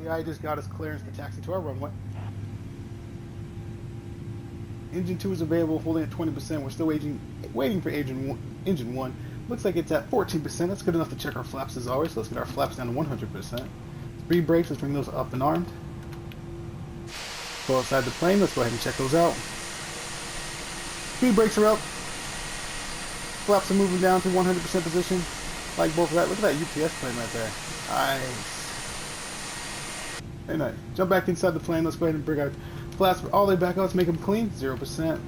KMIA just got us clearance to taxi to our runway. Engine 2 is available, holding at 20%. We're still waiting for engine 1. Looks like it's at 14%. That's good enough to check our flaps as always. So let's get our flaps down to 100%. Speed brakes, let's bring those up and armed. Go outside the plane, let's go ahead and check those out. Speed brakes are up. Flaps are moving down to 100% position. Like both of that. Look at that UPS plane right there. Nice. Very nice. Jump back inside the plane. Let's go ahead and bring our flaps all the way back up. Let's make them clean. 0%.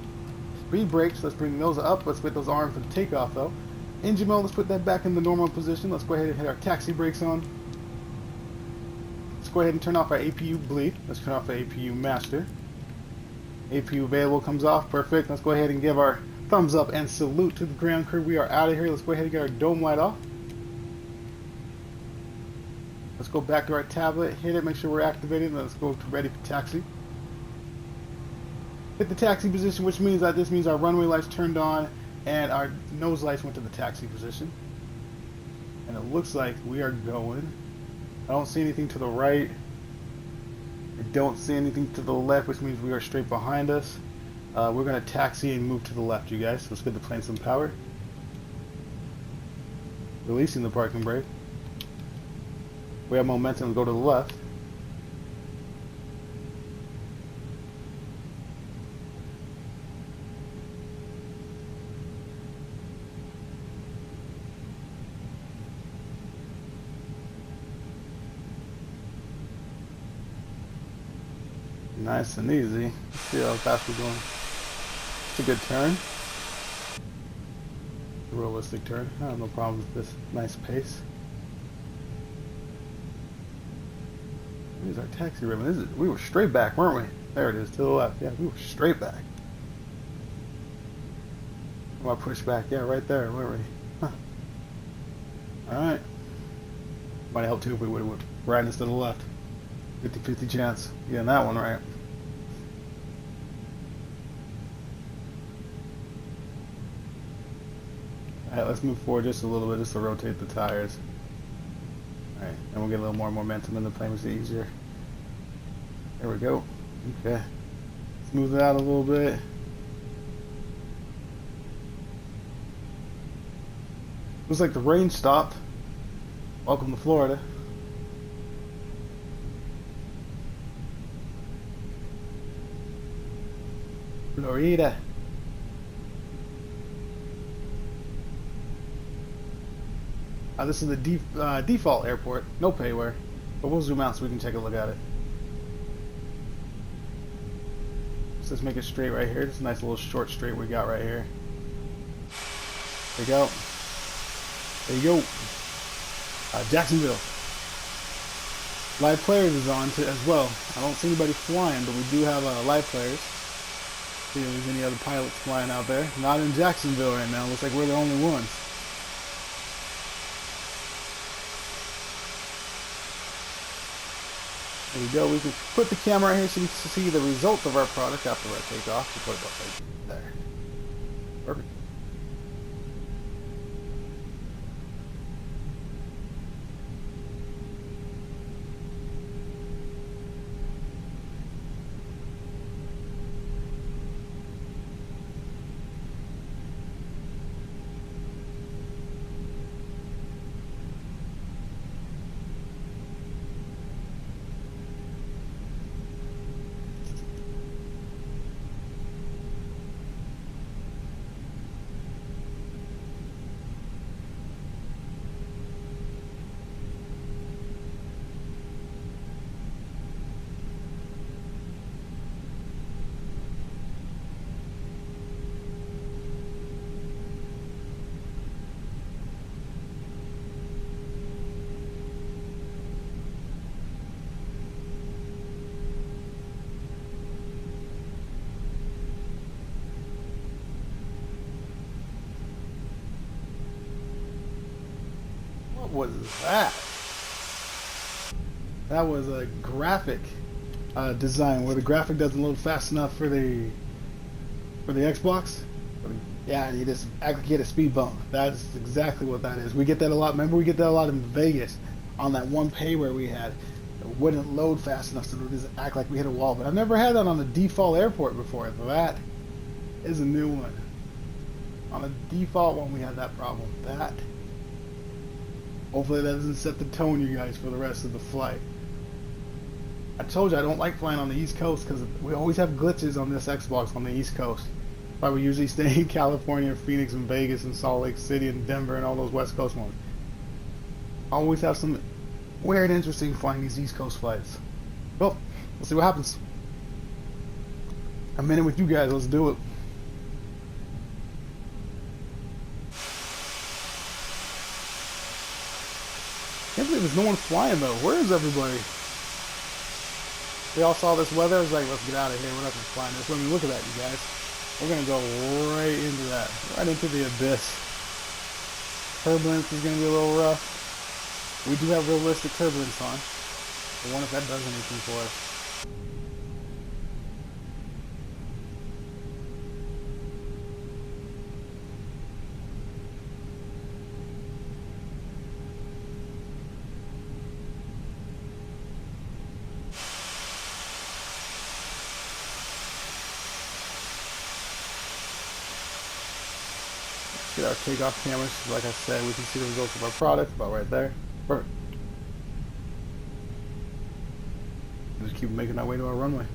Speed brakes. Let's bring those up. Let's put those armed for the takeoff though. Engine mode. Let's put that back in the normal position. Let's go ahead and hit our taxi brakes on. Let's go ahead and turn off our APU bleed. Let's turn off our APU master. APU available comes off. Perfect. Let's go ahead and give our thumbs up and salute to the ground crew. We are out of here. Let's go ahead and get our dome light off. Let's go back to our tablet, hit it, make sure we're activated, and let's go to ready for taxi. Hit the taxi position, which means that this means our runway lights turned on and our nose lights went to the taxi position. And it looks like we are going. I don't see anything to the right. I don't see anything to the left, which means we are straight behind us. We're going to taxi and move to the left, you guys. Let's get the plane some power. Releasing the parking brake. We have momentum to go to the left. Nice and easy. Let's see how fast we're going. It's a good turn. A realistic turn. I have no problem with this nice pace. Here's our taxi ribbon. We were straight back, weren't we? There it is, to the left. Yeah, we were straight back. Oh, I pushed back. Yeah, right there, weren't we? Huh. Alright. Might help too if we would have riding us to the left. 50-50 chance. Getting that one right. Alright, let's move forward just a little bit just to rotate the tires. Alright, and we'll get a little more momentum in the plane, which is easier. There we go. Okay. Smooth it out a little bit. Looks like the rain stopped. Welcome to Florida. Florida. This is the default airport, no payware, but we'll zoom out so we can take a look at it. So let's make it straight right here. This is a nice little short straight we got right here. There you go. There you go. Jacksonville. Live players is on to as well. I don't see anybody flying, but we do have live players. See if there's any other pilots flying out there. Not in Jacksonville right now. Looks like we're the only ones. There we go. We can put the camera right here so you can see the results of our product after our takeoff. We'll put it up right there. Perfect. What was that? That was a graphic design where the graphic doesn't load fast enough for the Xbox. Yeah, you just get a speed bump. That's exactly what that is. We get that a lot. Remember, we get that a lot in Vegas on that one payware we had. wouldn't load fast enough, so it would just act like we hit a wall. But I've never had that on the default airport before. That is a new one. On a default one, we had that problem. That, hopefully that doesn't set the tone, you guys, for the rest of the flight. I told you I don't like flying on the East Coast because we always have glitches on this Xbox on the East Coast. But we usually stay in California, Phoenix, and Vegas, and Salt Lake City, and Denver, and all those West Coast ones. I always have some weird, interesting flying these East Coast flights. Well, we'll see what happens. A minute with you guys, let's do it. Can't believe there's no one flying though. Where is everybody? They all saw this weather. I was like, let's get out of here. We're not gonna fly in this. I mean, look at that, you guys. We're gonna go right into that, right into the abyss. Turbulence is gonna be a little rough. We do have realistic turbulence on. I wonder if that does anything for us. Get our takeoff cameras. Like I said, we can see the results of our product about right there. Perfect. Just keep making our way to our runway.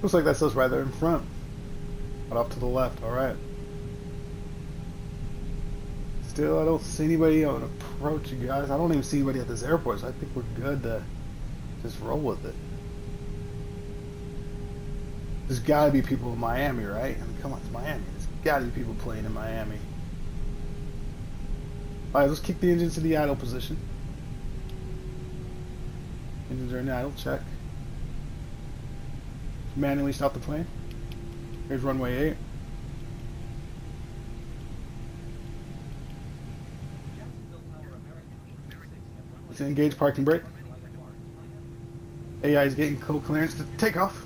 Looks like that's us right there in front. But off to the left, alright. Still, I don't see anybody on approach, you guys. I don't even see anybody at this airport, so I think we're good to just roll with it. There's gotta be people in Miami, right? I mean, come on, it's Miami. There's gotta be people playing in Miami. Alright, let's kick the engines to the idle position. Engines are in idle, check. Manually stop the plane. Here's runway 8. Let's engage parking brake. AI is getting code clearance to take off.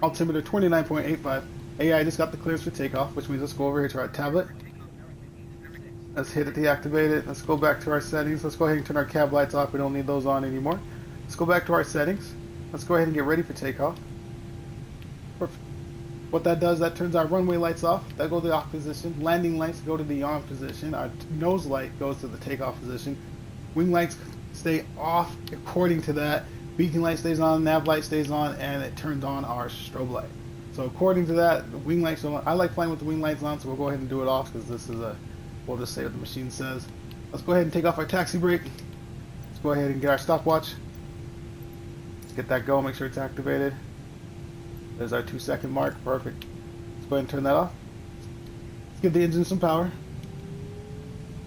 Altimeter 29.85. AI just got the clearance for takeoff, which means let's go over here to our tablet. Let's hit it, deactivate it. Let's go back to our settings. Let's go ahead and turn our cab lights off. We don't need those on anymore. Let's go back to our settings. Let's go ahead and get ready for takeoff. Perfect. What that does, that turns our runway lights off. That goes to the off position. Landing lights go to the on position. Our nose light goes to the takeoff position. Wing lights stay off according to that. Beacon light stays on, nav light stays on, and it turns on our strobe light. So according to that, the wing lights are on. I like flying with the wing lights on, so we'll go ahead and do it off because this is a, we'll just say what the machine says. Let's go ahead and take off our taxi brake. Let's go ahead and get our stopwatch. Let's get that going, make sure it's activated. There's our 2-second mark, perfect. Let's go ahead and turn that off. Let's give the engine some power.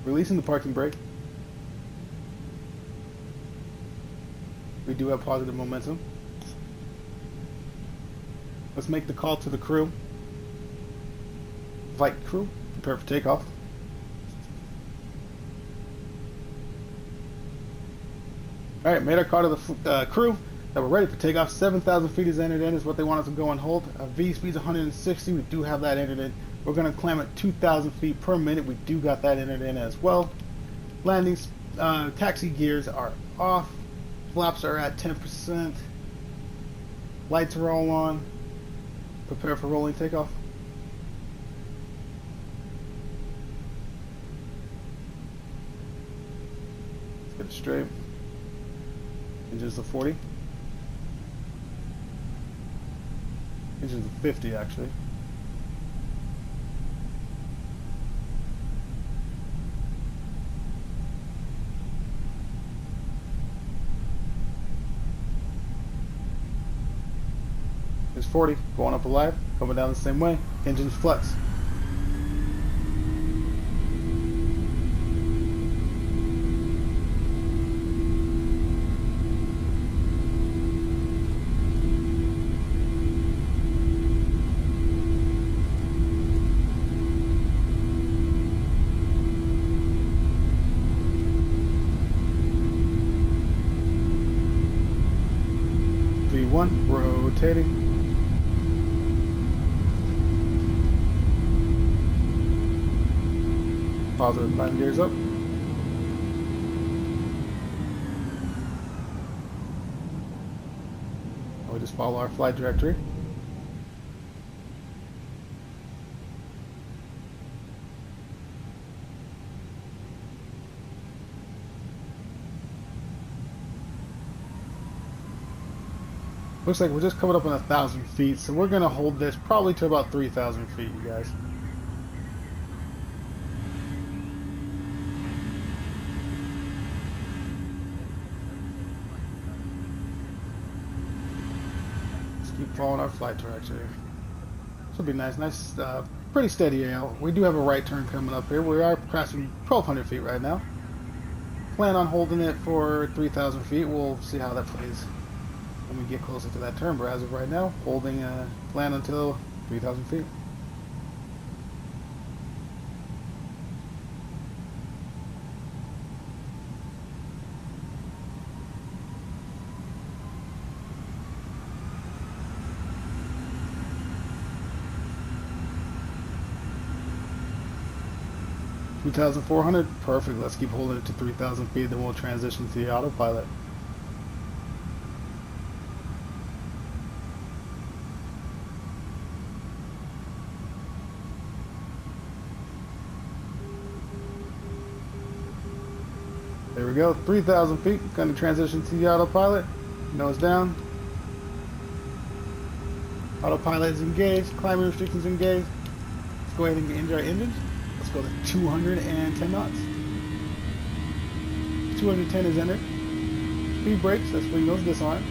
Releasing the parking brake. We do have positive momentum. Let's make the call to the crew. Flight crew, prepare for takeoff. Alright, made our call to the crew that we're ready for takeoff. 7,000 feet is entered in, is what they want us to go and hold. V speed's 160, we do have that entered in. We're going to climb at 2,000 feet per minute, we do got that entered in as well. Landing, taxi gears are off. Flaps are at 10%. Lights are all on. Prepare for rolling takeoff. Let's get straight. Engines to 40. Engines to 50 actually. There's 40, going up alive, coming down the same way. Engines flex. V1, rotating. Positive 9 gears up. We just follow our flight directory. Looks like we're just coming up on 1,000 feet, so we're gonna hold this probably to about 3,000 feet, you guys. Keep following our flight direction. This will be nice, pretty steady out. We do have a right turn coming up here. We are crossing 1,200 feet right now. Plan on holding it for 3,000 feet. We'll see how that plays when we get closer to that turn. But as of right now, holding plan until 3,000 feet. $2,400, perfect. Let's keep holding it to 3,000 feet, then we'll transition to the autopilot. There we go, 3,000 feet. Going to transition to the autopilot. Nose down. Autopilot is engaged. Climbing restrictions engaged. Let's go ahead and engage our engines. Let's go to 210 knots. 210 is entered. Speed brakes, let's swing those disarm.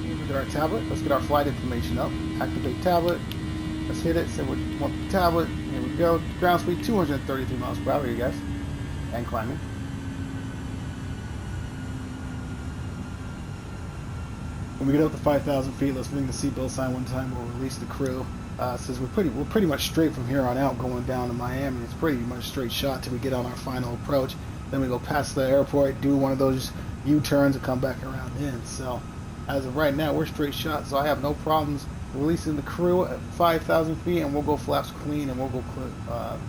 Look at our tablet. Let's get our flight information up. Activate tablet. Let's hit it. Say we want the tablet. Here we go. Ground speed 233 miles per hour, you guys. And climbing. When we get up to 5,000 feet, let's ring the seatbelt sign one time. We'll release the crew. Says we're pretty much straight from here on out, going down to Miami. It's pretty much straight shot till we get on our final approach. Then we go past the airport, do one of those U-turns, and come back around in. So, as of right now, we're straight shot. So I have no problems releasing the crew at 5,000 feet, and we'll go flaps clean, and we'll go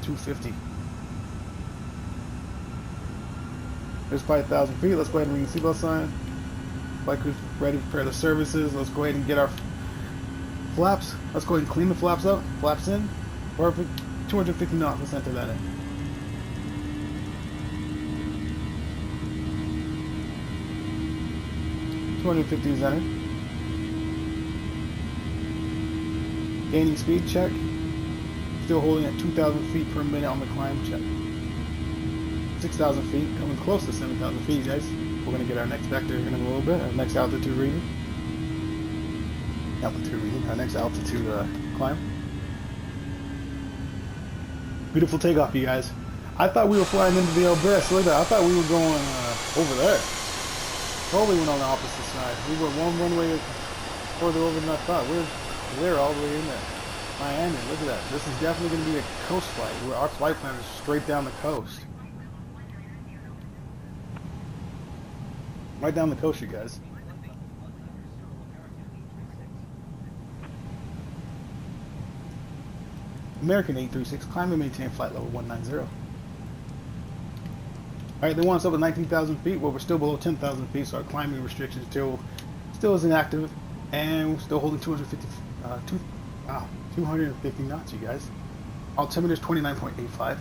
250. There's 5,000 feet. Let's go ahead and ring the seatbelt sign. Flight crew's ready to prepare the services. Let's go ahead and get our flaps. Let's go ahead and clean the flaps up. Flaps in. Perfect. 250 knots. Let's enter that in. $250 is entered. Gaining speed check. Still holding at 2,000 feet per minute on the climb check. 6,000 feet, coming close to 7,000 feet, guys. We're going to get our next vector in a little bit, our next altitude reading. Our next altitude climb. Beautiful takeoff, you guys. I thought we were flying into the abyss. Look at that. I thought we were going over there. Totally went on the opposite side. We were one runway further over than I thought. We're all the way in there. Miami, look at that. This is definitely going to be a coast flight. Our flight plan is straight down the coast. Right down the coast, you guys. American 836, climb and maintain flight level 190. Alright, they want us up at 19,000 feet. Well, we're still below 10,000 feet, so our climbing restriction still isn't active. And we're still holding 250 knots, you guys. Altimeter is 29.85.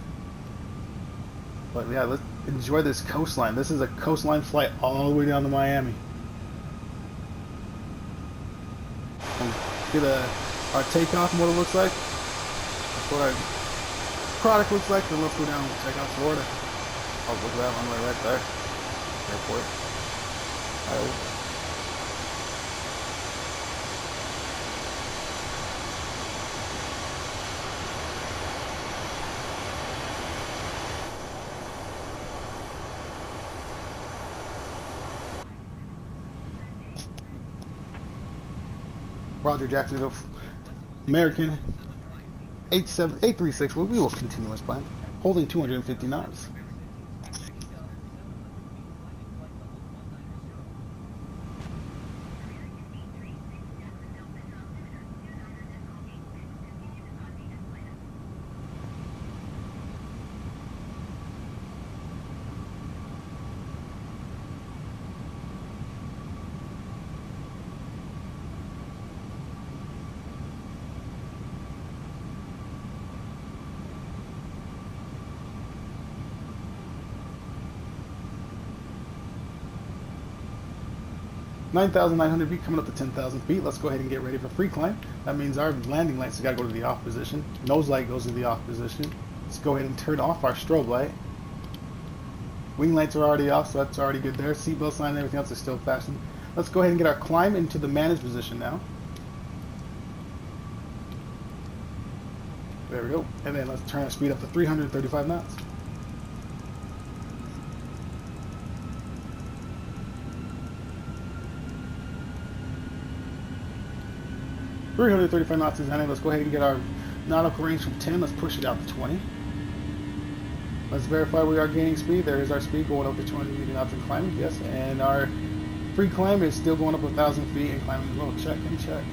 But yeah, let's enjoy this coastline. This is a coastline flight all the way down to Miami. And get our takeoff and what it looks like. That's what our product looks like. Then let's go down and check out Florida. Oh, look at that runway right there. Airport. Roger, Jacksonville. American 836. We will continue as planned. Holding 250 knots. $9,900 feet coming up to 10,000 feet. Let's go ahead and get ready for free climb. That means our landing lights have got to go to the off position. Nose light goes to the off position. Let's go ahead and turn off our strobe light. Wing lights are already off, so that's already good there. Seatbelt sign and everything else is still fastened. Let's go ahead and get our climb into the managed position now. There we go. And then let's turn our speed up to 335 knots. 335 knots is ending. Let's go ahead and get our nautical range from 10. Let's push it out to 20. Let's verify we are gaining speed. There is our speed going up to 280 knots and climbing. Yes, and our free climb is still going up 1,000 feet and climbing as well. Check and check.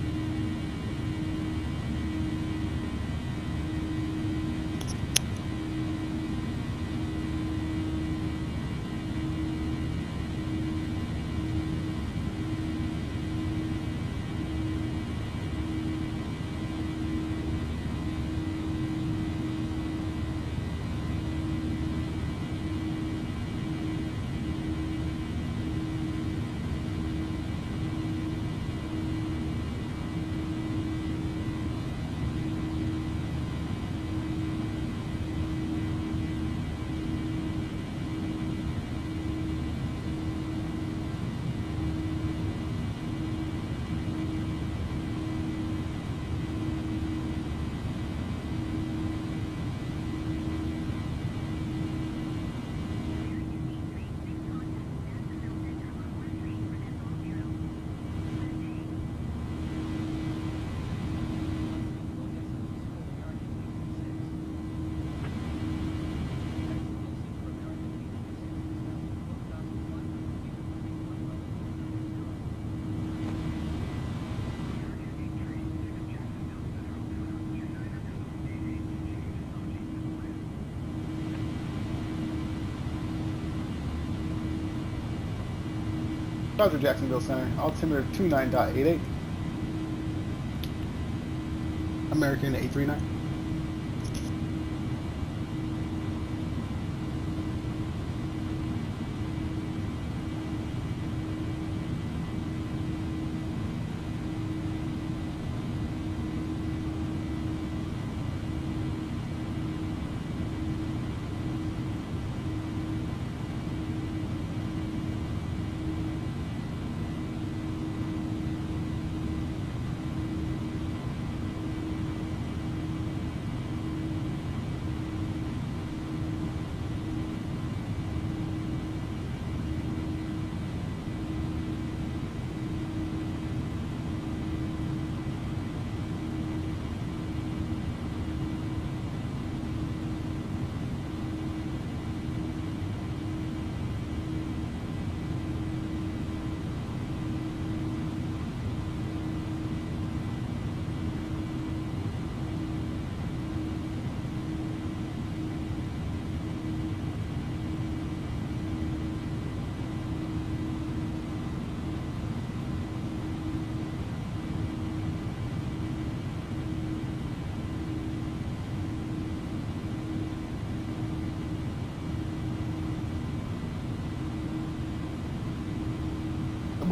Roger, Jacksonville Center. Altimeter 29.88. American 839.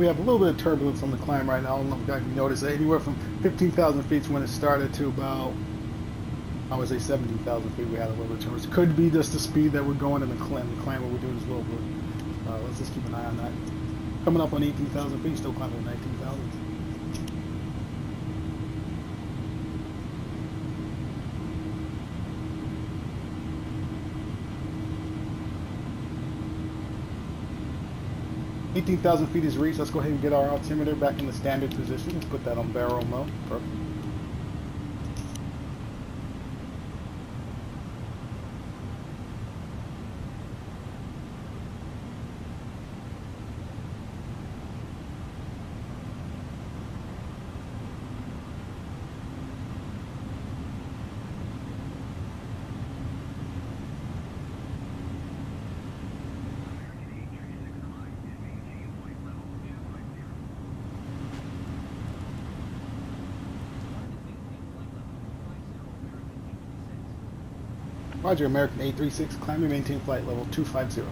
we have a little bit of turbulence on the climb right now. I don't know if you guys can notice that. Anywhere from 15,000 feet when it started to about, I would say 17,000 feet, we had a little bit of turbulence. It could be just the speed that we're going in the climb. The climb what we're doing is a little bit. Let's just keep an eye on that. Coming up on 18,000 feet, still climbing at 19,000. $18,000 is reached. Let's go ahead and get our altimeter back in the standard position. Let's put that on barrel mode. Perfect. Roger, American 836, climbing, maintain flight level 250.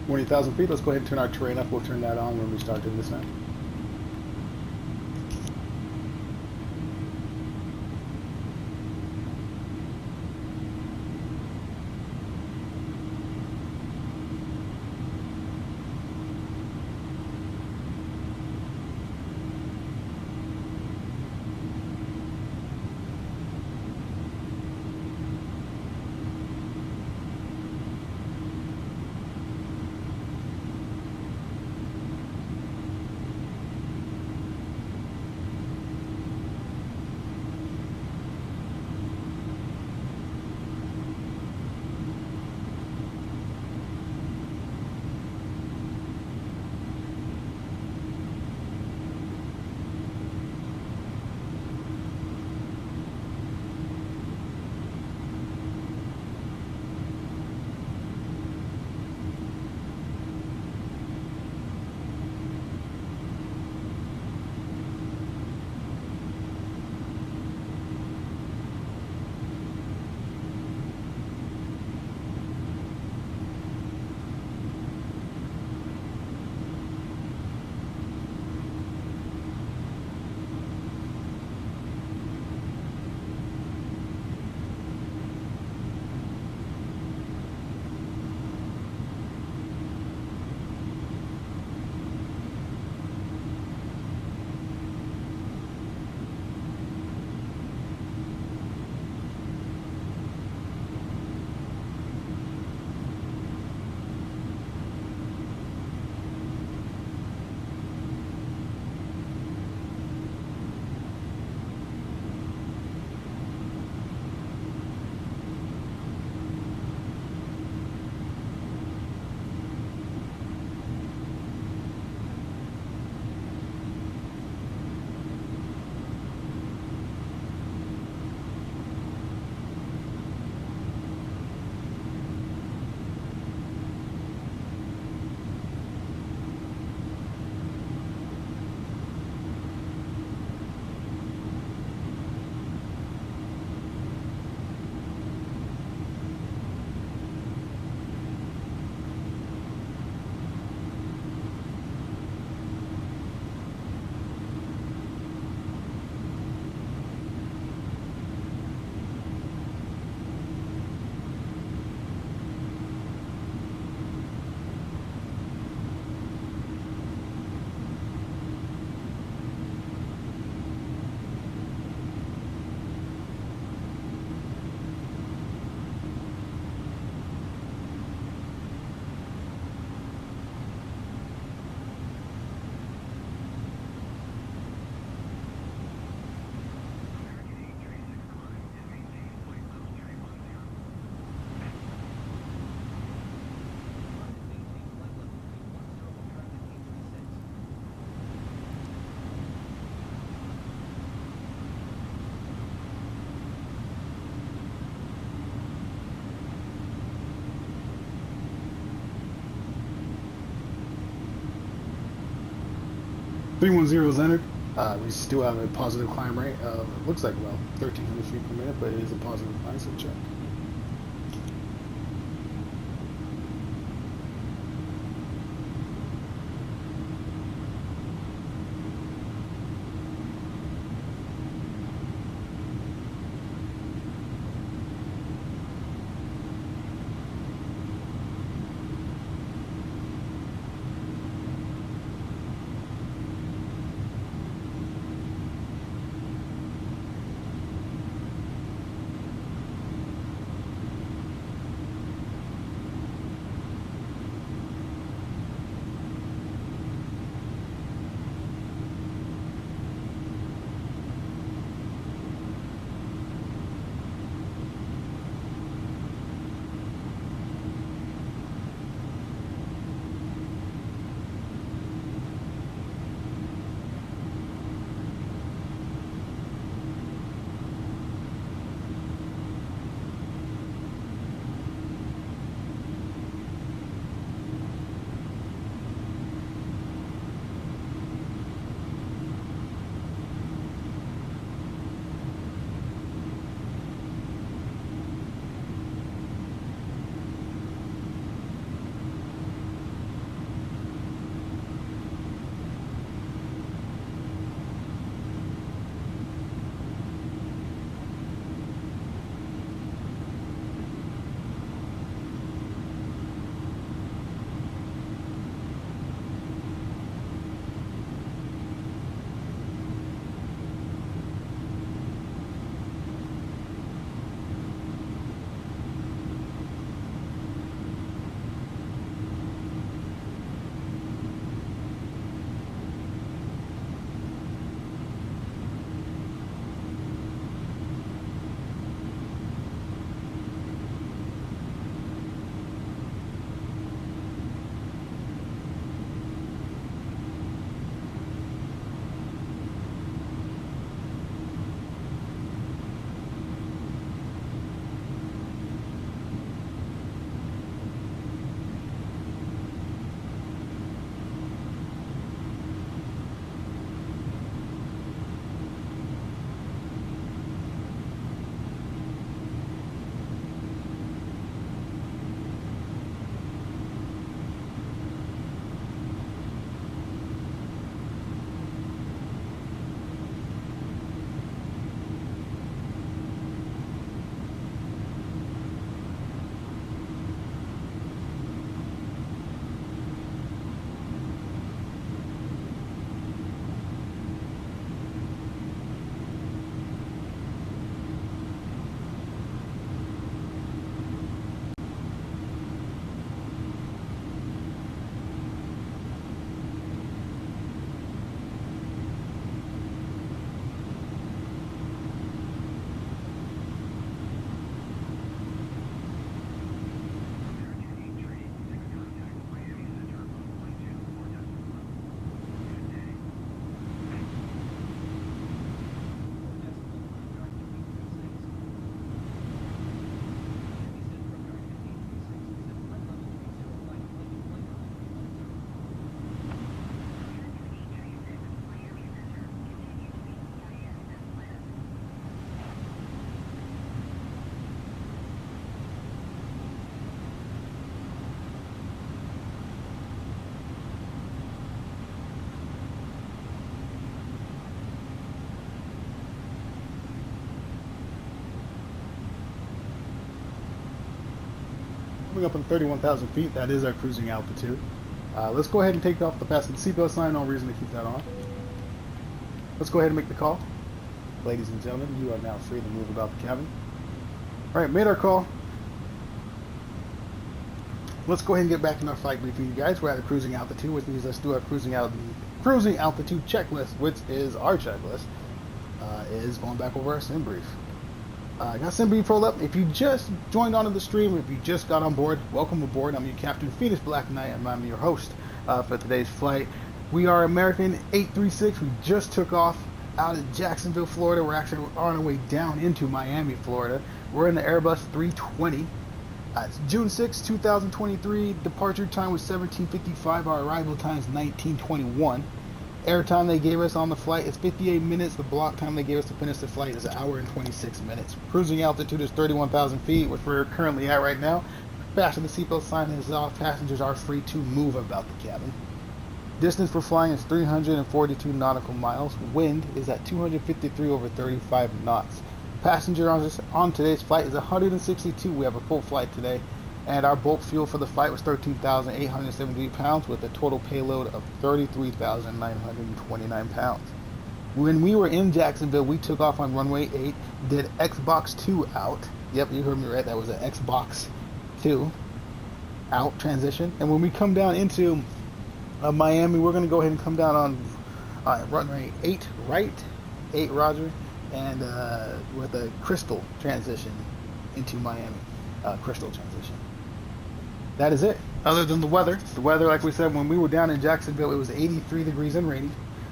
Twenty thousand feet. Let's go ahead and turn our terrain up. We'll turn that on when we start doing this now. 310 is entered. We still have a positive climb rate of, it looks like about 1,300 feet per minute, but it is a positive climb, so check. Coming up on 31,000 feet, that is our cruising altitude. Let's go ahead and take off the passenger seatbelt sign, no reason to keep that on. Let's go ahead and make the call. Ladies and gentlemen, you are now free to move about the cabin. Alright, made our call. Let's go ahead and get back in our flight briefing, you guys. We're at a cruising altitude, which means let's do our cruising altitude checklist, which is our checklist. Is going back over our sim brief. I got sim brief rolled up. If you just joined onto the stream, if you just got on board, welcome aboard. I'm your Captain Phoenix Black Knight, and I'm your host for today's flight. We are American 836. We just took off out of Jacksonville, Florida. We're actually on our way down into Miami, Florida. We're in the Airbus 320. It's June 6, 2023. Departure time was 17:55. Our arrival time is 19:21. airtime they gave us on the flight is 58 minutes. The block time they gave us to finish the flight is 1 hour and 26 minutes. Cruising altitude is 31,000 feet, which we're currently at right now. Fasten the seatbelt sign is off. Passengers are free to move about the cabin. Distance for flying is 342 nautical miles. Wind is at 253 over 35 knots. Passenger on today's flight is 162. We have a full flight today. And our bulk fuel for the flight was 13,873 pounds with a total payload of 33,929 pounds. When we were in Jacksonville, we took off on runway 8, did Xbox 2 out. Yep, you heard me right. That was an Xbox 2 out transition. And when we come down into Miami, we're going to go ahead and come down on runway 8 right, 8 roger, and with a crystal transition into Miami. Crystal transition. That is it. Other than the weather, like we said, when we were down in Jacksonville, it was 83 degrees and rainy.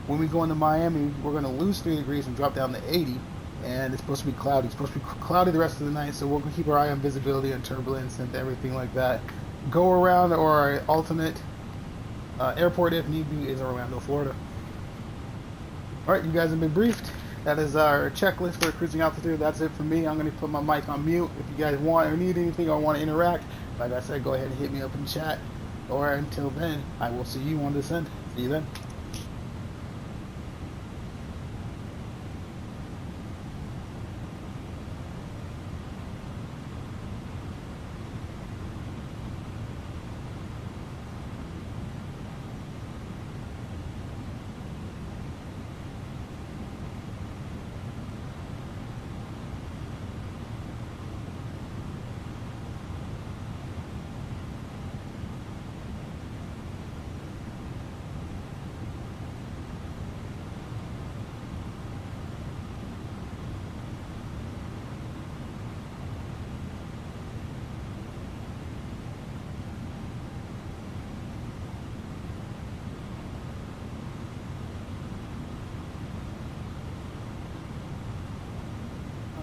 When we go into Miami, we're going to lose 3 degrees and drop down to 80, and it's supposed to be cloudy. It's supposed to be cloudy the rest of the night, so we're going to keep our eye on visibility and turbulence and everything like that. Go around, or our alternate airport, if need be, is Orlando, Florida. Alright, you guys have been briefed. That is our checklist for cruising altitude. That's it for me. I'm going to put my mic on mute. If you guys want or need anything or want to interact, like I said, go ahead and hit me up in the chat. Or until then, I will see you on this end. See you then.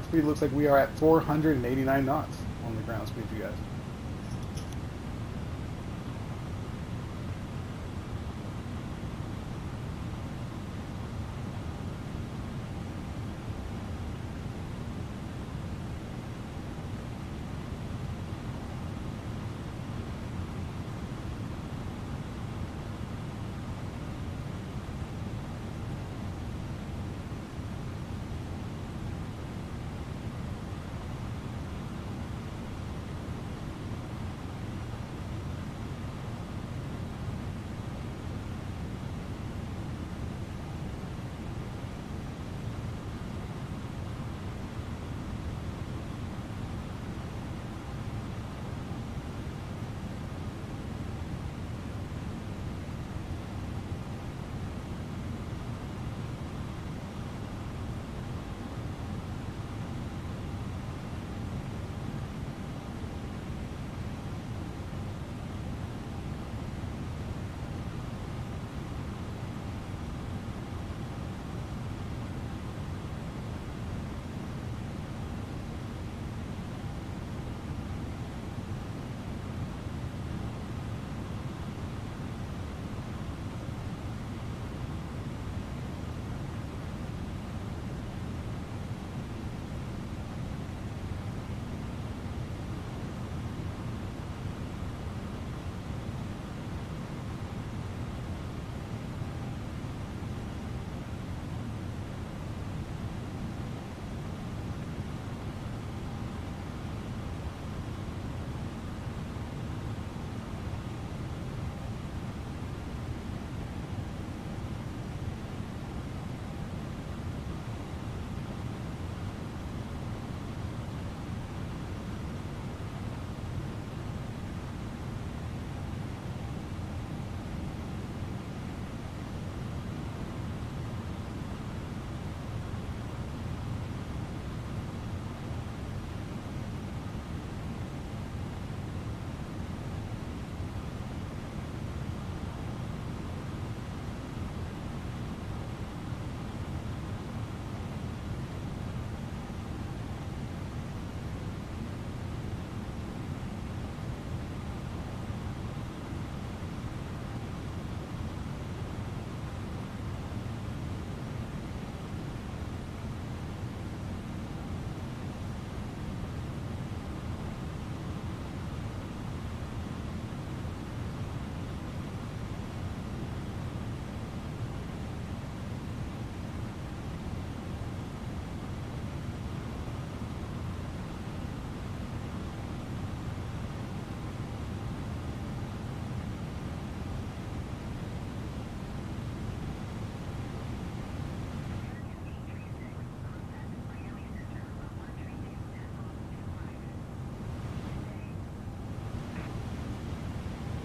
Speed looks like we are at 489 knots on the ground speed, you guys.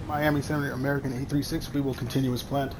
Miami Center American 836, we will continue as planned.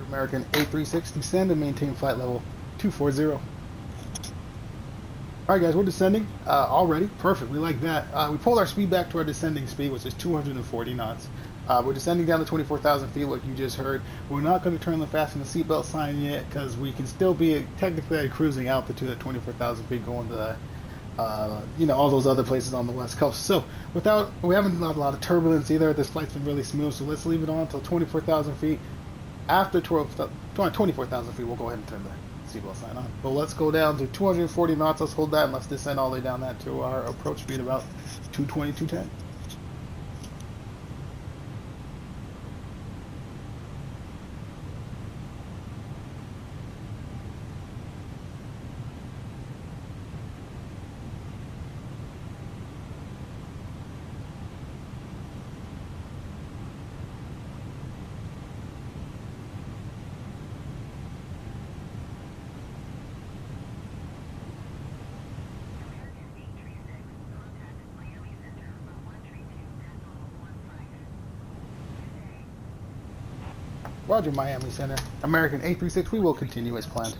American 836, descend and maintain flight level 240. Alright guys, we're descending already. Perfect, we like that. We pulled our speed back to our descending speed, which is 240 knots. We're descending down to 24,000 feet, like you just heard. We're not going to turn the fasten the seatbelt sign yet, because we can still be technically at cruising altitude at 24,000 feet going to all those other places on the west coast. So we haven't had a lot of turbulence either. This flight's been really smooth, so let's leave it on until 24,000 feet. After 24,000 feet, we'll go ahead and turn the seatbelt sign on. But let's go down to 240 knots. Let's hold that and let's descend all the way down that to our approach speed about 220, 210. Roger, Miami Center. American 836, we will continue as planned.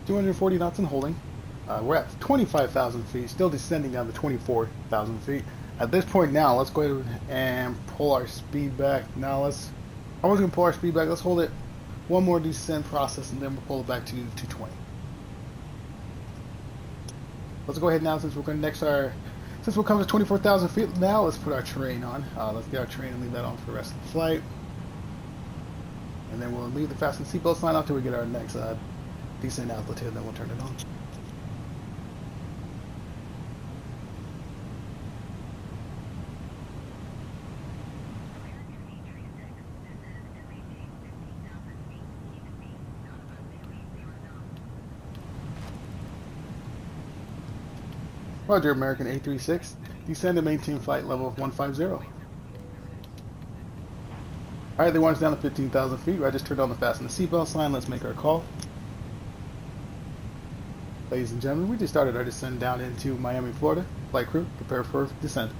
$240 knots and holding. We're at 25,000 feet, still descending down to 24,000 feet. At this point now, let's go ahead and pull our speed back. I was going to pull our speed back. Let's hold it one more descent process, and then we'll pull it back to 220. Let's go ahead now, since we're going to since we'll come to 24,000 feet now, let's put our terrain on. Let's get our terrain and leave that on for the rest of the flight. And then we'll leave the fasten seatbelt sign on until we get our next descent altitude, then we'll turn it on. Roger, American 836. Descend and maintain flight level of 150. Alright, they want us down to 15,000 feet. I just turned on the fasten the seatbelt sign. Let's make our call. Ladies and gentlemen, we just started our descent down into Miami, Florida. Flight crew, prepare for descent.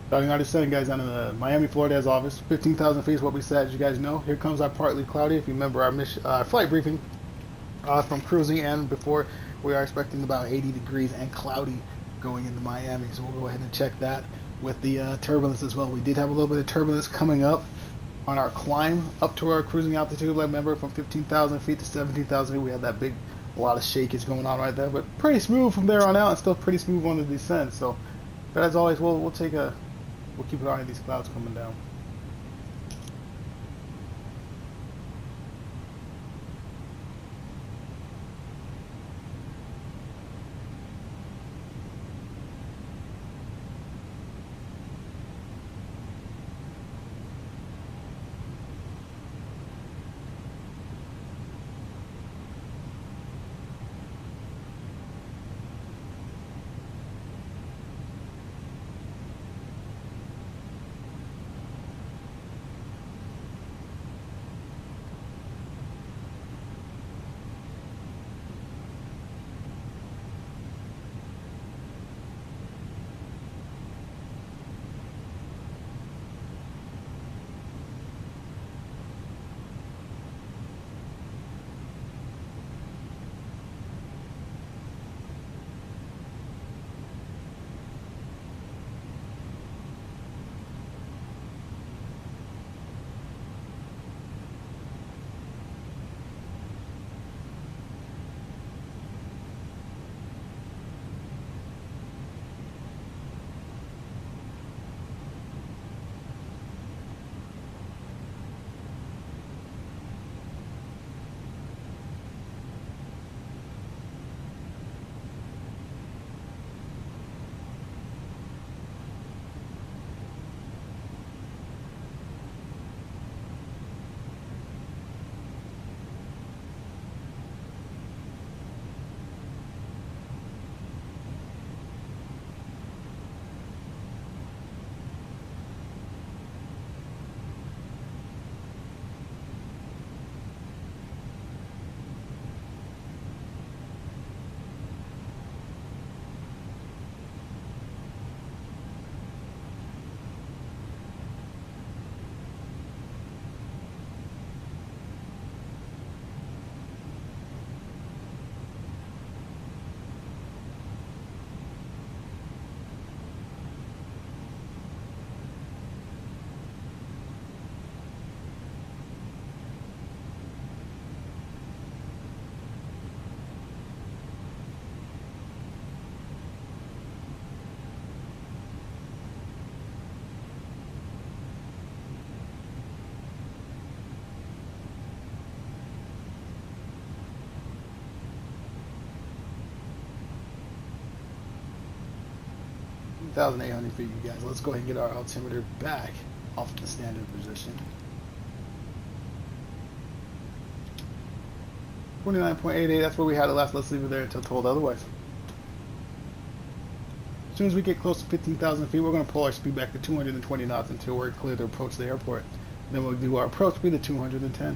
Starting our descent, guys, down in the Miami, Florida as office. 15,000 feet is what we said, as you guys know. Here comes our partly cloudy. If you remember our flight briefing from cruising, and before, we are expecting about 80 degrees and cloudy going into Miami. So we'll go ahead and check that with the turbulence as well. We did have a little bit of turbulence coming up on our climb up to our cruising altitude. Like, remember, from 15,000 feet to 17,000 feet, we had that a lot of shakage going on right there. But pretty smooth from there on out, and still pretty smooth on the descent. So, but as always, we'll keep an eye on these clouds coming down. 1,800 feet, you guys. Let's go ahead and get our altimeter back off the standard position. 29.88, that's where we had it last. Let's leave it there until told otherwise. As soon as we get close to 15,000 feet, we're going to pull our speed back to 220 knots until we're clear to approach the airport. Then we'll do our approach speed at 210.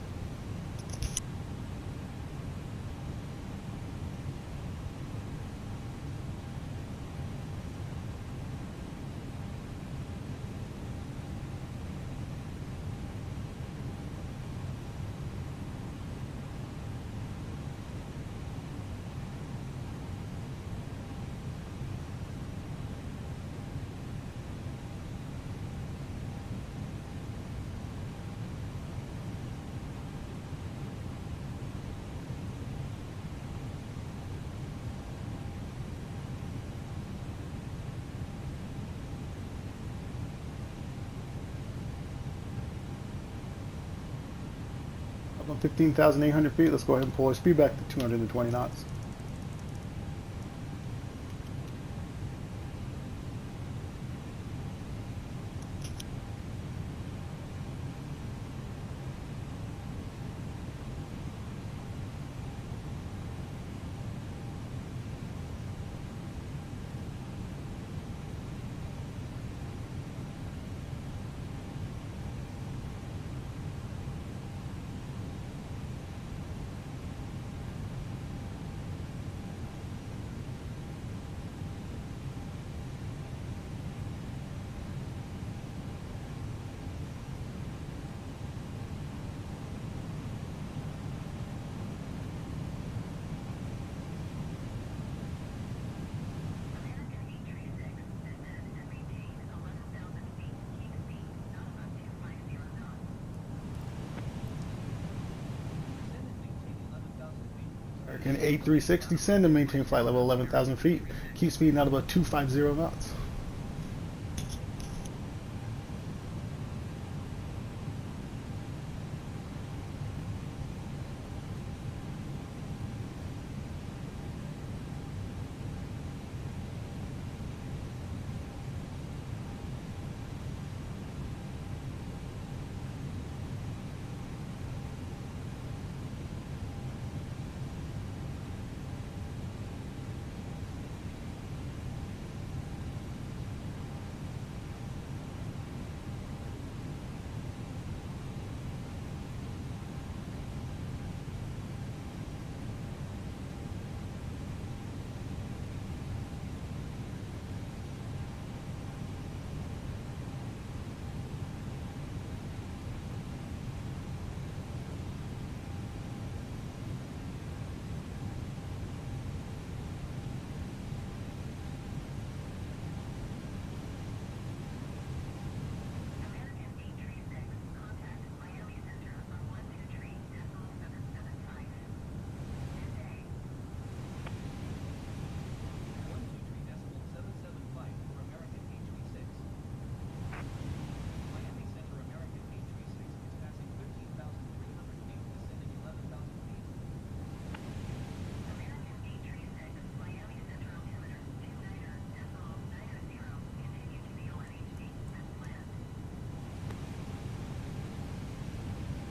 Up on 15,800 feet, let's go ahead and pull our speed back to 220 knots. American A36, descend and maintain flight level 11,000 feet. Keep speed out about 250 knots.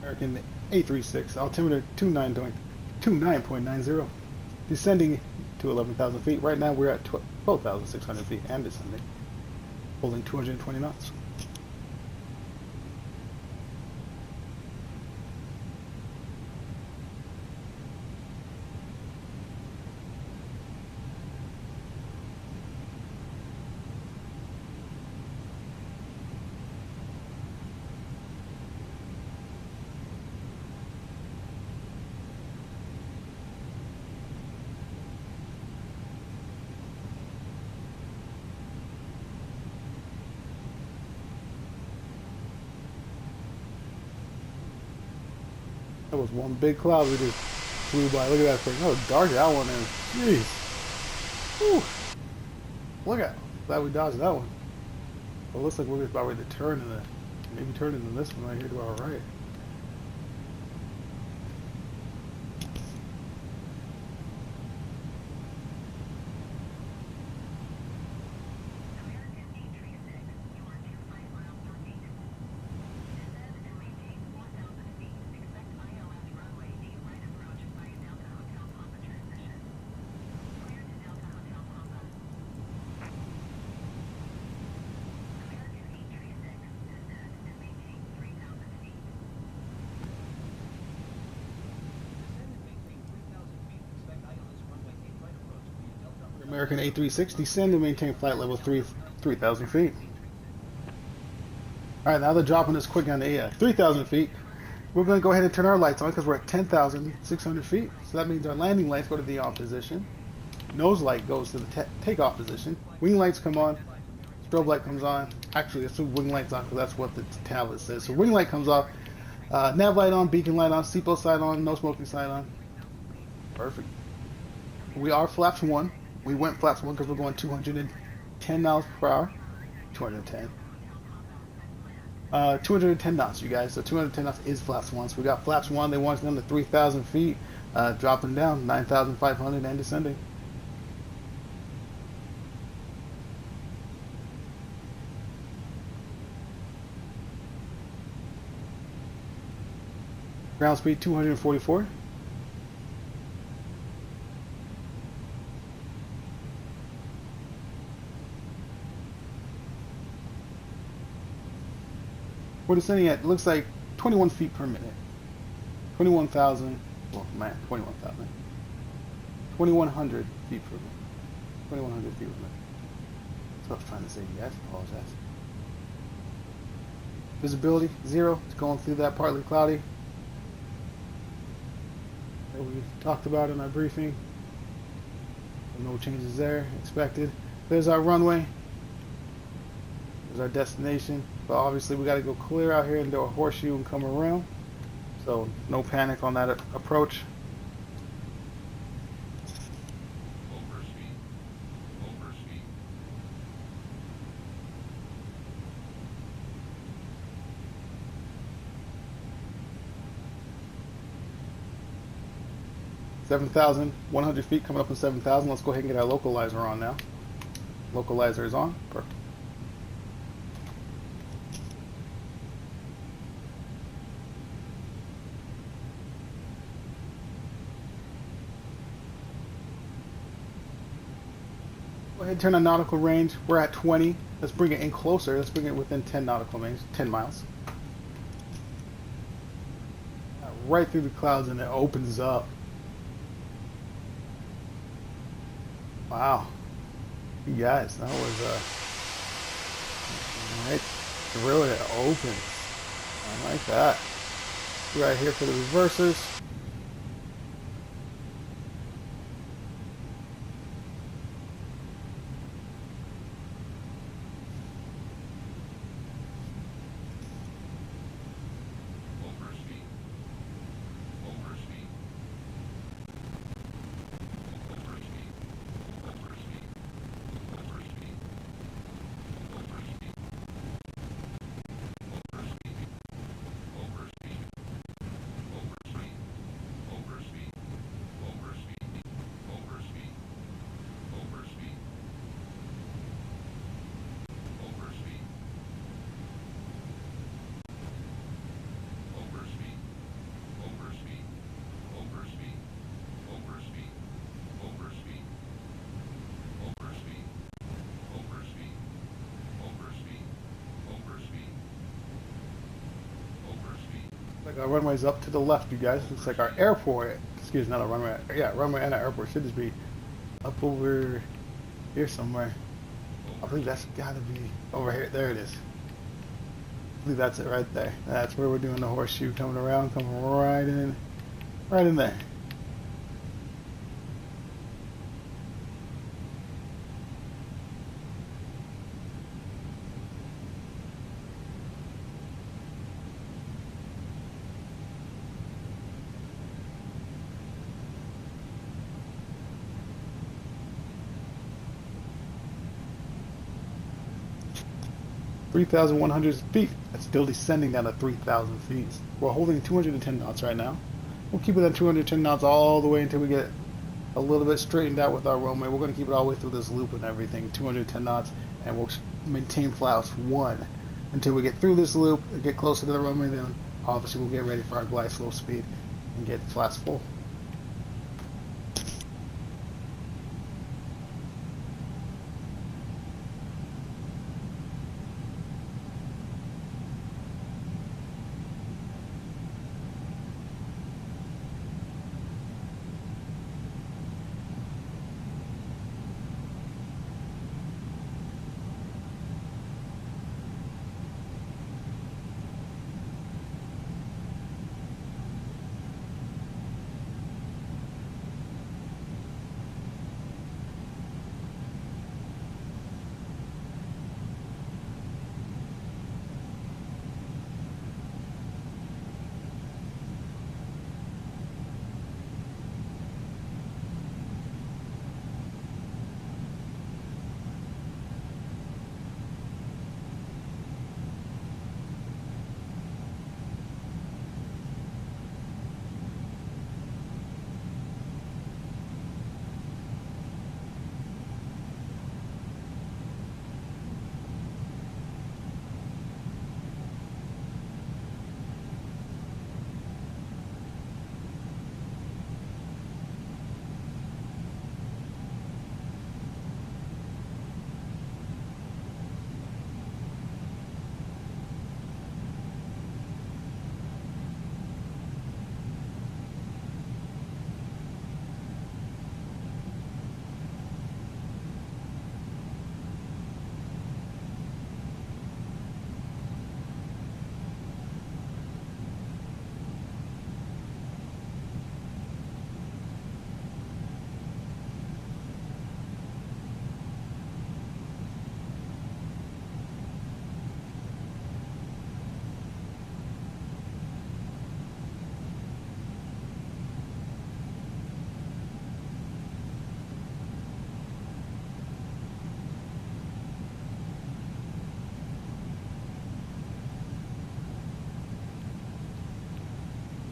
American A36, altimeter 29.90, descending to 11,000 feet. Right now we're at 12,600 feet and descending, holding 220 knots. That was one big cloud we just flew by. Look at that thing. How dark that one is. Jeez. Whew. Look at it. Glad we dodged that one. Well, it looks like we're just about ready to turn into, maybe turn into this one right here to our right. American A36, descend and maintain flight level 3,000 feet. Alright, now they're dropping us quick on the 3,000 feet. We're going to go ahead and turn our lights on because we're at 10,600 feet. So that means our landing lights go to the on position. Nose light goes to the takeoff position. Wing lights come on. Strobe light comes on. Actually, let's do wing lights on because that's what the tablet says. So wing light comes off. Nav light on, beacon light on, seatbelt sign on, no smoking sign on. Perfect. We are flaps 1. We went flaps 1 because we're going 210 miles per hour. 210. 210 knots, you guys. So 210 knots is flaps 1. So we got flaps 1. They want us down to 3,000 feet. Dropping down 9,500 and descending. Ground speed 244. We're descending at, looks like 21 feet per minute. 21,000, well, man, 21,000. 2,100 feet per minute. 2,100 feet per minute. That's what I was trying to say, you guys. Apologize. Visibility, 0. It's going through that partly cloudy that we talked about in our briefing. No changes there expected. There's our runway. There's our destination. But obviously we got to go clear out here and do a horseshoe and come around. So no panic on that approach. 7,100 feet, coming up on 7,000. Let's go ahead and get our localizer on now. Localizer is on. Perfect. Go ahead and turn on nautical range. We're at 20. Let's bring it in closer. Let's bring it within 10 nautical range, 10 miles. Right through the clouds, and it opens up. Wow. You guys, that was right through it opens. I like that. Right here for the reversers. Like our runway's up to the left, you guys. Looks like our airport, excuse me, not a runway. Yeah, runway and our airport should just be up over here somewhere. I believe that's gotta be over here. There it is. I believe that's it right there. That's where we're doing the horseshoe, coming around, coming right in there. 3,100 feet. That's still descending down to 3,000 feet. We're holding 210 knots right now. We'll keep it at 210 knots all the way until we get a little bit straightened out with our runway. We're going to keep it all the way through this loop and everything, 210 knots, and we'll maintain flaps 1 until we get through this loop and get closer to the runway. Then obviously we'll get ready for our glide slow speed and get flaps full.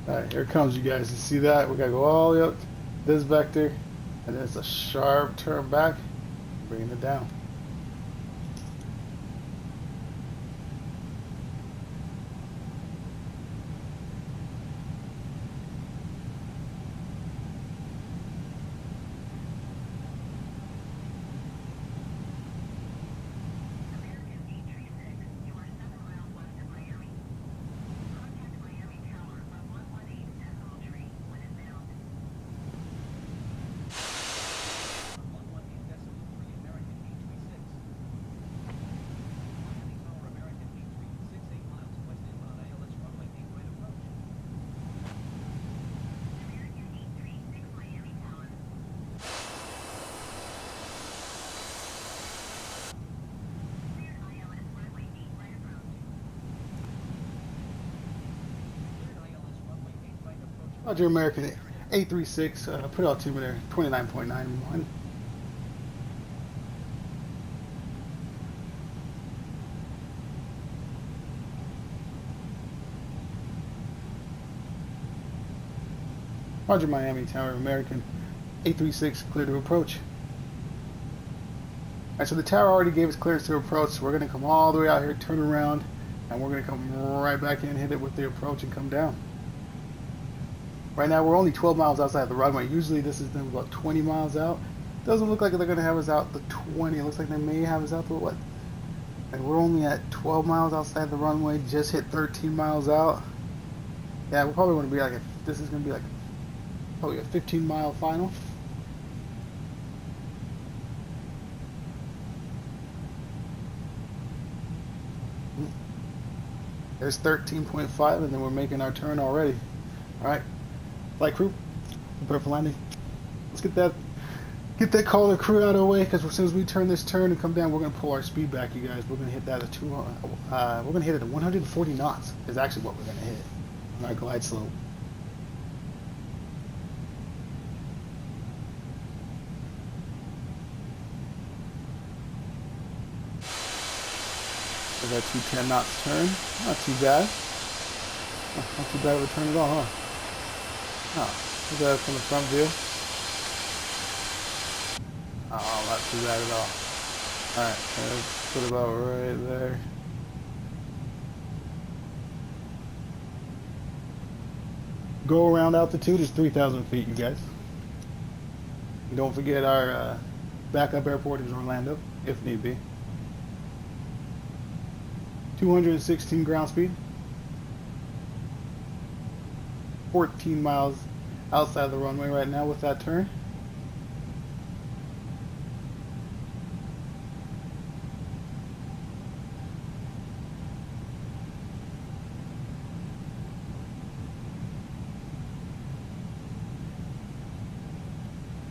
Alright, here it comes, you guys. You see that? We gotta go all the way up this vector, and then it's a sharp turn back, bringing it down. Roger, American 836, put altimeter 29.91. Roger, Miami Tower, American 836, clear to approach. Alright, so the tower already gave us clearance to approach, so we're going to come all the way out here, turn around, and we're going to come right back in, hit it with the approach, and come down. Right now we're only 12 miles outside the runway. Usually this is them about 20 miles out. Doesn't look like they're going to have us out the 20. It looks like they may have us out the what? And we're only at 12 miles outside the runway. Just hit 13 miles out. Yeah, we're probably going to be like, this is going to be like probably a 15-mile final. There's 13.5, and then we're making our turn already. All right. Flight crew, prepare for landing. Let's get that caller crew out of the way, because as soon as we turn this turn and come down, we're gonna pull our speed back, you guys. We're gonna hit that at we're gonna hit it at 140 knots. Is actually what we're gonna hit on our glide slope. So that 210 knots turn, not too bad. Not too bad of a turn at all, huh? Oh, look at that from the front view. Oh, not too bad at all. Alright, let's put about right there. Go around altitude is 3,000 feet, you guys. And don't forget our backup airport is Orlando, if need be. 216 ground speed. 14 miles outside the runway right now with that turn.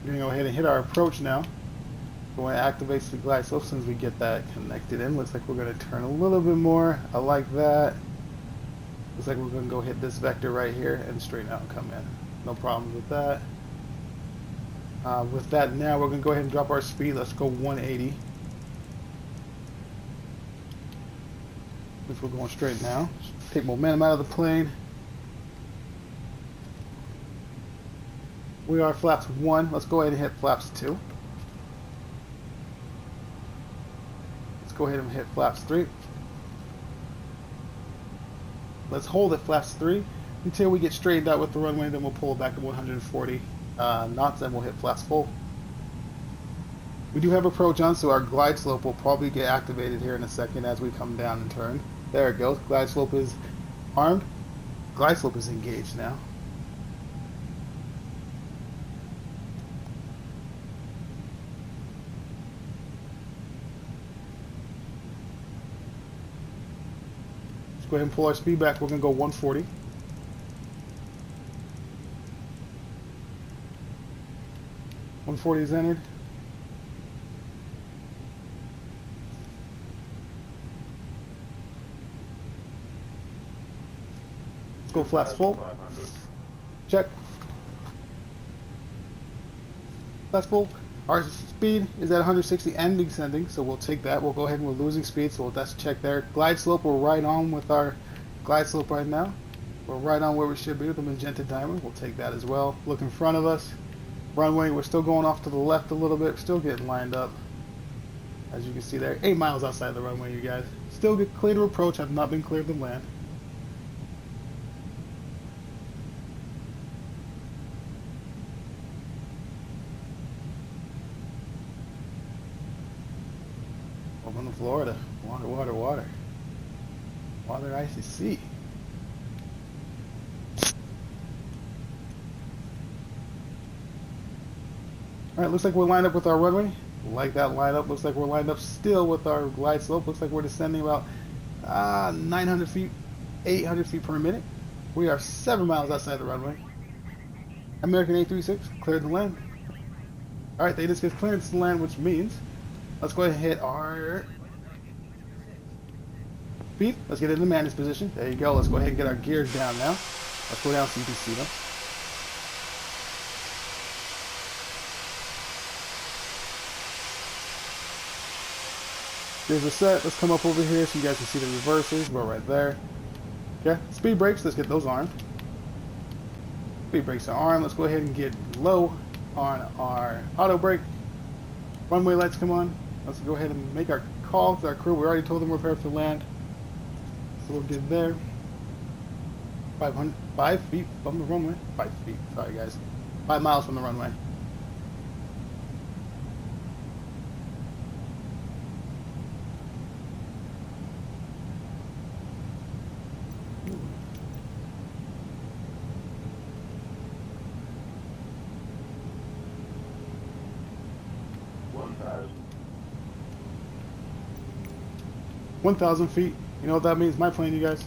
We're going to go ahead and hit our approach now. We're going to activate the glide slope as soon as we get that connected in. Looks like we're going to turn a little bit more. I like that. Looks like we're going to go hit this vector right here and straighten out and come in. No problems with that. With that now, we're going to go ahead and drop our speed. Let's go 180. Which we're going straight now. Take momentum out of the plane. We are flaps 1. Let's go ahead and hit flaps 2. Let's go ahead and hit flaps 3. Let's hold at flaps 3 until we get straightened out with the runway, then we'll pull it back to 140 knots, and we'll hit flaps full. We do have approach on, so our glide slope will probably get activated here in a second as we come down and turn. There it goes. Glide slope is armed. Glide slope is engaged now. Go ahead and pull our speed back. We're going to go 140. Is entered. Let's go flaps full. Check. Flaps full. Our speed is at 160 and descending, so we'll take that. We'll go ahead and we're losing speed, so that's check there. Glide slope, we're right on with our glide slope right now. We're right on where we should be with the magenta timer. We'll take that as well. Look in front of us. runway. We're still going off to the left a little bit, still getting lined up. As you can see there, 8 miles outside the runway, you guys. Still get clear to approach, have not been cleared to land. Welcome to Florida. Water, water, water. Water, icy sea. Alright, looks like we're lined up with our runway. Like that lineup. Looks like we're lined up still with our glide slope. Looks like we're descending about 900 feet, 800 feet per minute. We are 7 miles outside the runway. American 836, cleared to land. Alright, they just get clearance to land, which means let's go ahead and hit our speed. Let's get into maintenance position. There you go. Let's go ahead and get our gears down now. Let's go down so you can see them. There's a set. Let's come up over here so you guys can see the reversers. We're right there. Okay. Speed brakes. Let's get those armed. Speed brakes are armed. Let's go ahead and get low on our auto brake. Runway lights come on. Let's go ahead and make our call to our crew. We already told them we're prepared to land. So we'll get there. 5 feet from the runway. 5 feet. Sorry, guys. 5 miles from the runway. One 1,000 feet. You know what that means? My plane, you guys.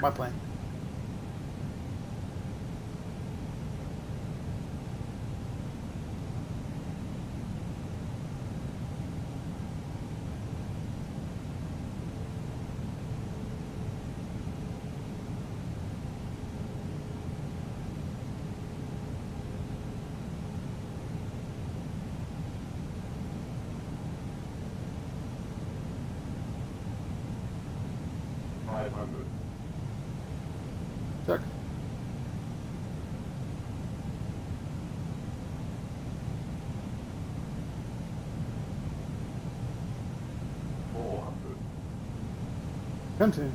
My plane. Check. Continue.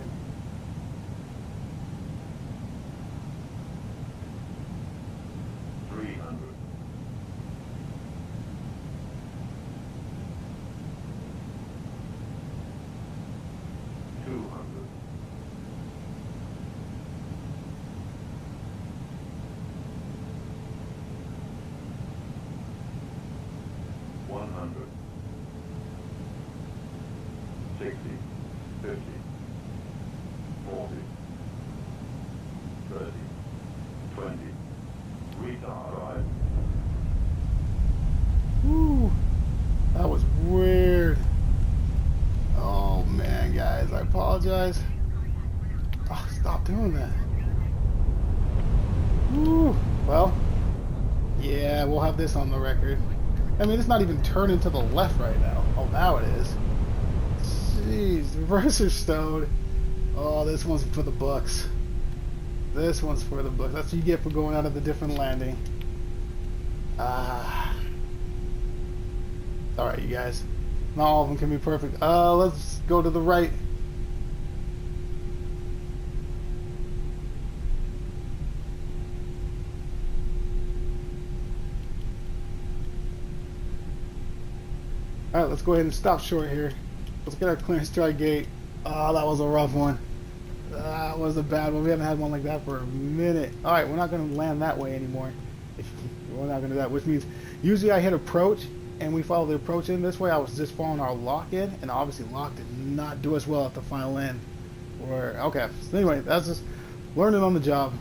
Woo, that was weird. Oh man, guys, I apologize. Oh, stop doing that. Woo. Well, yeah, we'll have this on the record. I mean, it's not even turning to the left right now. Oh, now it is. Jeez, the reverser's stowed. Oh, this one's for the books. This one's for the books. That's what you get for going out of the different landing. Alright, you guys. Not all of them can be perfect. Let's go to the right. Alright, let's go ahead and stop short here. Let's get our clearance to our gate. Oh, that was a rough one. That was a bad one. We haven't had one like that for a minute. Alright, we're not going to land that way anymore. We're not going to do that, which means usually I hit approach and we follow the approach in. This way I was just following our lock in, and obviously lock did not do us well at the final end. Okay, so anyway, that's just learning on the job.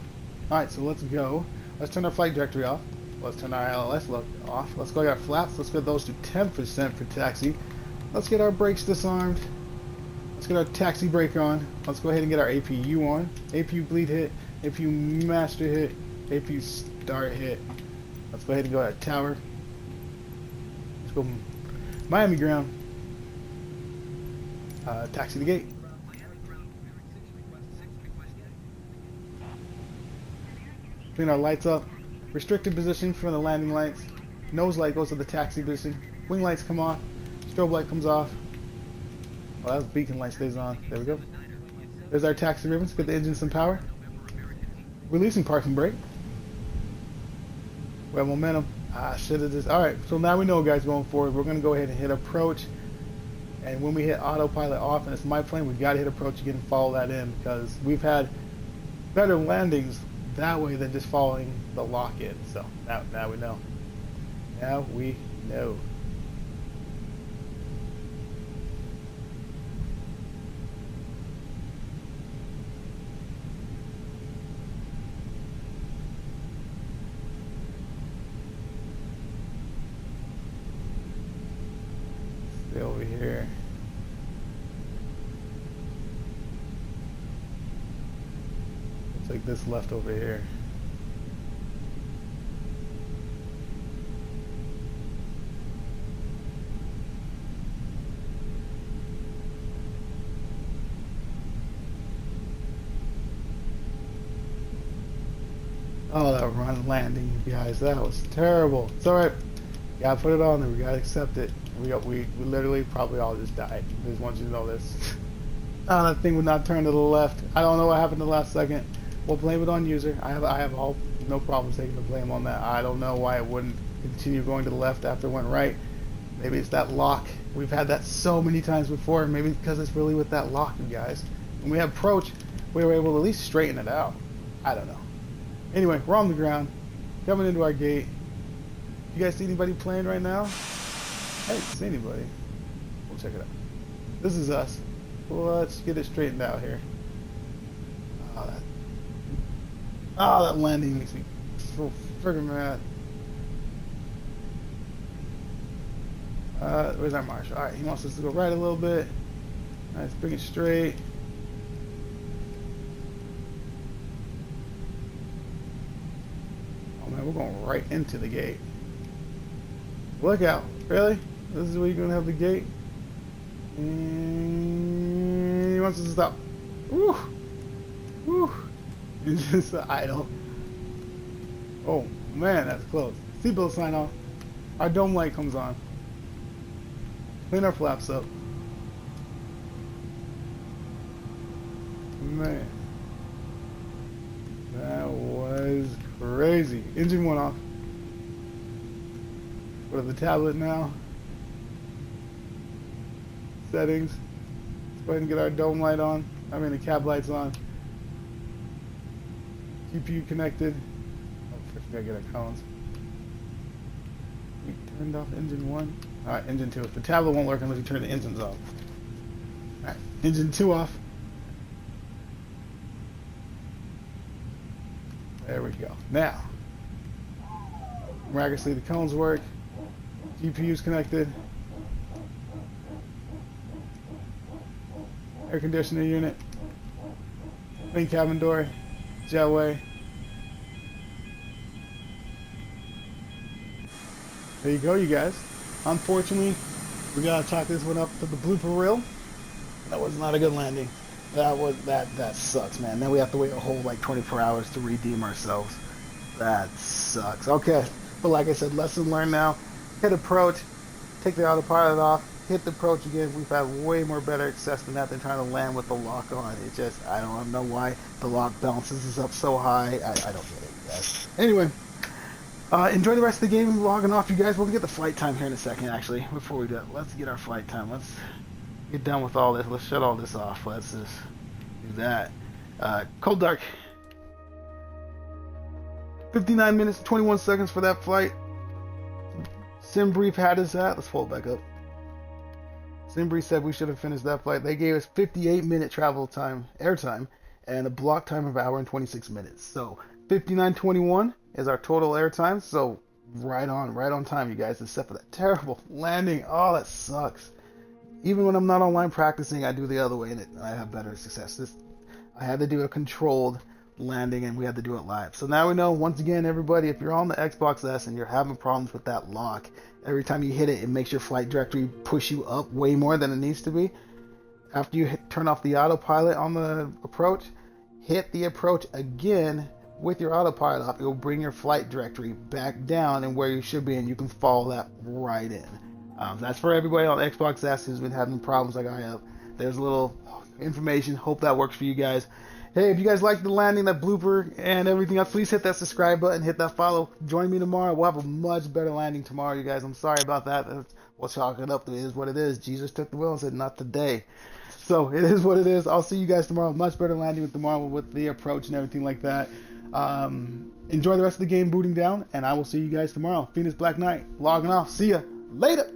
Alright, so let's go. Let's turn our flight directory off. Let's turn our LLS look off. Let's go get our flaps. Let's get those to 10% for taxi. Let's get our brakes disarmed. Let's get our taxi brake on. Let's go ahead and get our APU on. APU bleed hit. APU master hit. APU start hit. Let's go ahead and go at tower. Let's go Miami ground. Taxi the gate. Clean our lights up. Restricted position for the landing lights. Nose light goes to the taxi position. Wing lights come off. Strobe light comes off. Oh, that beacon light stays on. There we go. There's our taxi ribbons. Get the engine some power. Releasing parking brake. We have momentum. Shit it is. Alright, so now we know, guys, going forward, we're going to go ahead and hit approach. And when we hit autopilot off, and it's my plane, we got to hit approach again and follow that in, because we've had better landings that way than just following the lock in. So now we know. Now we know. Stay over here. Looks like this left over here. Oh, that run landing, you guys, that was terrible. It's alright. Gotta put it on there, we gotta accept it. We literally probably all just died. I just want you to know this. Oh, that thing would not turn to the left. I don't know what happened in the last second. We'll blame it on user. I have all no problems taking the blame on that. I don't know why it wouldn't continue going to the left after it went right. Maybe it's that lock. We've had that so many times before. Maybe because it's really with that lock, you guys. When we had approach, we were able to at least straighten it out. I don't know. Anyway, we're on the ground, coming into our gate. You guys see anybody playing right now? I didn't see anybody. We'll check it out. This is us. Let's get it straightened out here. Oh, that landing makes me so friggin' mad. Where's our marshal? Alright, he wants us to go right a little bit. Nice, bring it straight. Oh man, we're going right into the gate. Look out. Really? This is where you're gonna have the gate? And he wants us to stop. Woo! Woo! It's just idle. Oh man, that's close. Seatbelt sign off. Our dome light comes on. Clean our flaps up. Man. That was crazy. Engine went off. Go to the tablet now. Settings. Let's go ahead and get our dome light on. I mean the cab lights on. GPU connected. Oh, first we gotta get our cones. We turned off engine 1. Alright, engine 2. The tablet won't work unless you turn the engines off. Alright, engine 2 off. There we go. Now, miraculously the cones work. GPU's connected. Air conditioner unit. Main cabin door. Jetway. There you go, you guys. Unfortunately, we gotta chalk this one up to the blooper reel. That was not a good landing. That sucks, man. Then we have to wait a whole like 24 hours to redeem ourselves. That sucks. Okay, but like I said, lesson learned now. Hit approach, take the autopilot off, hit the approach again. We've had way more better success than that than trying to land with the lock on. It just, I don't know why the lock bounces us up so high. I don't get it, guys. Anyway, enjoy the rest of the game. Logging off, you guys. We'll get the flight time here in a second, actually. Before we do that, let's get our flight time. Let's get done with all this. Let's shut all this off. Let's just do that. Cold dark. 59 minutes, 21 seconds for that flight. Sim brief had us at. Let's fold back up. Simbrief said we should have finished that flight. They gave us 58-minute travel time, airtime, and a block time of 1 hour and 26 minutes. So 59:21 is our total airtime. So right on time, you guys, except for that terrible landing. Oh, that sucks. Even when I'm not online practicing, I do the other way, and I have better success. I had to do a controlled landing, and we had to do it live. So now we know, once again, everybody, if you're on the Xbox S and you're having problems with that lock, every time you hit it, it makes your flight directory push you up way more than it needs to be. After you turn off the autopilot on the approach, hit the approach again, with your autopilot up, it will bring your flight directory back down and where you should be, and you can follow that right in. That's for everybody on Xbox S who's been having problems like I have. There's a little information. Hope that works for you guys. Hey, if you guys like the landing, that blooper, and everything else, please hit that subscribe button, hit that follow. Join me tomorrow. We'll have a much better landing tomorrow, you guys. I'm sorry about that. We'll chalk it up. It is what it is. Jesus took the wheel and said, not today. So it is what it is. I'll see you guys tomorrow. Much better landing with tomorrow with the approach and everything like that. Enjoy the rest of the game booting down, and I will see you guys tomorrow. Phoenix Black Knight, logging off. See ya. Later.